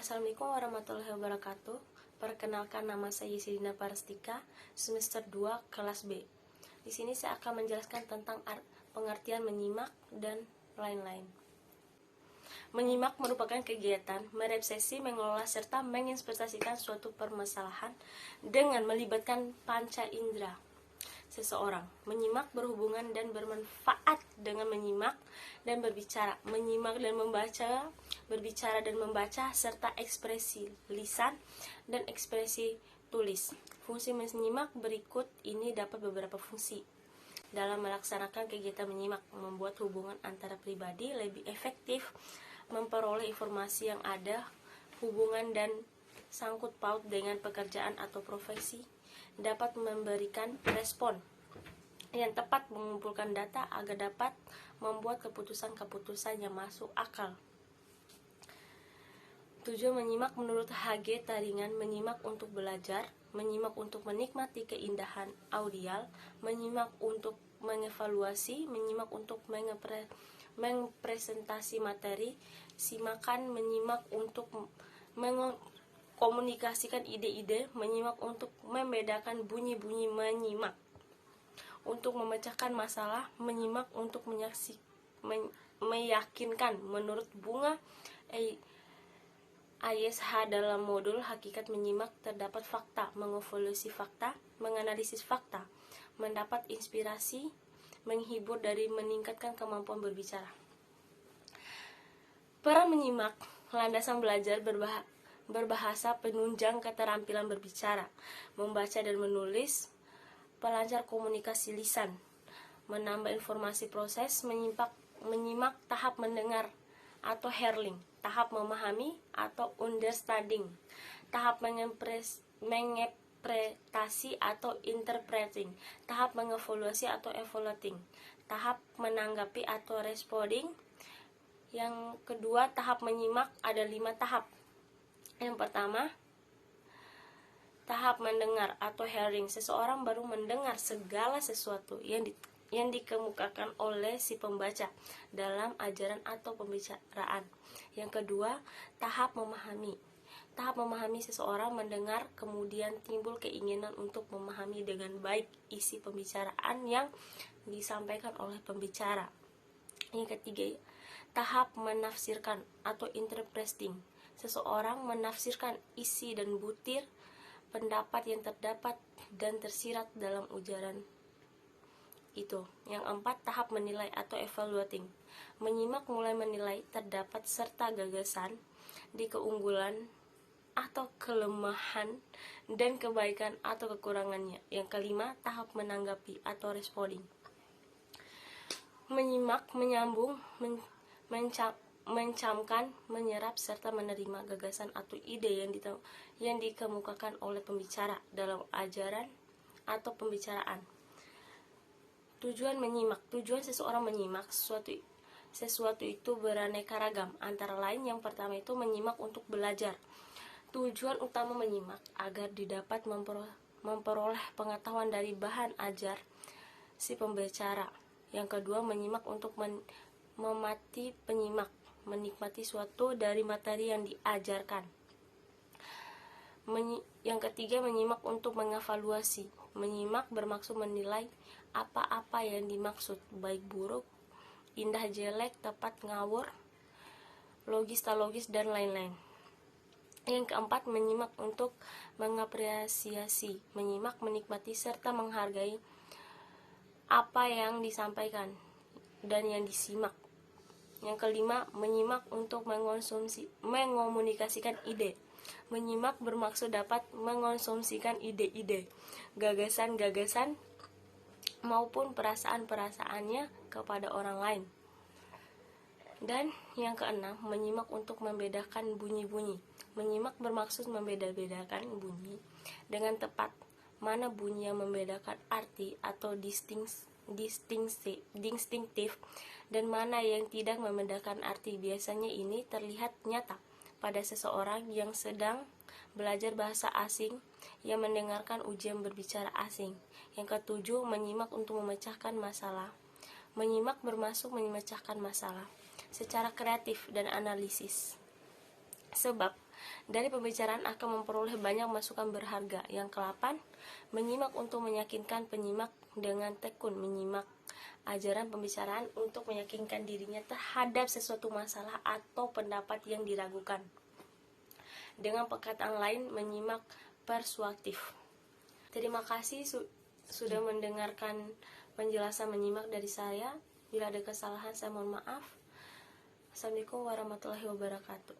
Assalamualaikum warahmatullahi wabarakatuh. Perkenalkan, nama saya Yesidina Parastika, semester 2 kelas B. Di sini saya akan menjelaskan tentang pengertian menyimak dan lain-lain. Menyimak merupakan kegiatan merefleksi, mengelola serta menginterpretasikan suatu permasalahan dengan melibatkan panca indera seseorang. Menyimak berhubungan dan bermanfaat dengan menyimak dan berbicara, menyimak dan membaca, berbicara dan membaca, serta ekspresi lisan dan ekspresi tulis. Fungsi menyimak berikut ini dapat beberapa fungsi dalam melaksanakan kegiatan menyimak: membuat hubungan antara pribadi lebih efektif, memperoleh informasi yang ada hubungan dan sangkut paut dengan pekerjaan atau profesi, dapat memberikan respon yang tepat, mengumpulkan data agar dapat membuat keputusan-keputusan yang masuk akal. Tujuan menyimak menurut H.G. Taringan: menyimak untuk belajar, menyimak untuk menikmati keindahan audial, menyimak untuk mengevaluasi, menyimak untuk mempresentasi materi, simakan, menyimak untuk mengkomunikasikan ide-ide, menyimak untuk membedakan bunyi-bunyi menyimak, untuk memecahkan masalah, menyimak untuk meyakinkan. Menurut Bunga AYSH dalam modul Hakikat Menyimak terdapat fakta, mengevaluasi fakta, menganalisis fakta, mendapat inspirasi, menghibur dari meningkatkan kemampuan berbicara. Peran menyimak, landasan belajar berbahasa, penunjang keterampilan berbicara, membaca dan menulis, pelancar komunikasi lisan, menambah informasi proses. Menyimak tahap mendengar atau hearing, tahap memahami atau understanding, tahap menginterpretasi atau interpreting, tahap mengevaluasi atau evaluating, tahap menanggapi atau responding. Yang kedua, tahap menyimak ada 5 tahap. Yang pertama, tahap mendengar atau hearing. Seseorang baru mendengar segala sesuatu yang dikemukakan oleh si pembaca dalam ajaran atau pembicaraan. Yang kedua, tahap memahami. Tahap memahami, seseorang mendengar kemudian timbul keinginan untuk memahami dengan baik isi pembicaraan yang disampaikan oleh pembicara. Yang ketiga, tahap menafsirkan atau interpreting. Seseorang menafsirkan isi dan butir pendapat yang terdapat dan tersirat dalam ujaran itu. Yang keempat, tahap menilai atau evaluating. Menyimak mulai menilai terdapat serta gagasan di keunggulan atau kelemahan dan kebaikan atau kekurangannya. Yang kelima, tahap menanggapi atau responding. Menyimak, menyambung, mencamkan, menyerap, serta menerima gagasan atau ide yang dikemukakan oleh pembicara dalam ajaran atau pembicaraan. Tujuan menyimak. Tujuan seseorang menyimak sesuatu itu beraneka ragam. Antara lain, yang pertama itu menyimak untuk belajar. Tujuan utama menyimak agar didapat memperoleh pengetahuan dari bahan ajar si pembicara. Yang kedua, menyimak untuk memati penyimak, menikmati suatu dari materi yang diajarkan. Yang ketiga, menyimak untuk mengevaluasi. Menyimak bermaksud menilai apa-apa yang dimaksud, baik buruk, indah jelek, tepat ngawur, logis tak logis, dan lain-lain. Yang keempat, menyimak untuk mengapresiasi. Menyimak, menikmati serta menghargai apa yang disampaikan dan yang disimak. Yang kelima, menyimak untuk mengomunikasikan ide. Menyimak bermaksud dapat mengonsumsikan ide-ide, gagasan-gagasan maupun perasaan-perasaannya kepada orang lain. Dan yang keenam, menyimak untuk membedakan bunyi-bunyi. Menyimak bermaksud membeda-bedakan bunyi dengan tepat, mana bunyi yang membedakan arti atau distinktif dan mana yang tidak membedakan arti. Biasanya ini terlihat nyata pada seseorang yang sedang belajar bahasa asing yang mendengarkan ujian berbicara asing. Yang ketujuh, menyimak untuk memecahkan masalah. Menyimak bermaksud memecahkan masalah secara kreatif dan analisis. Sebab Dari pembicaraan akan memperoleh banyak masukan berharga. Yang ke-8, menyimak untuk meyakinkan penyimak dengan tekun menyimak ajaran pembicaraan untuk meyakinkan dirinya terhadap sesuatu masalah atau pendapat yang diragukan. Dengan perkataan lain, menyimak persuasif. Terima kasih sudah mendengarkan penjelasan menyimak dari saya. Bila ada kesalahan, saya mohon maaf. Assalamualaikum warahmatullahi wabarakatuh.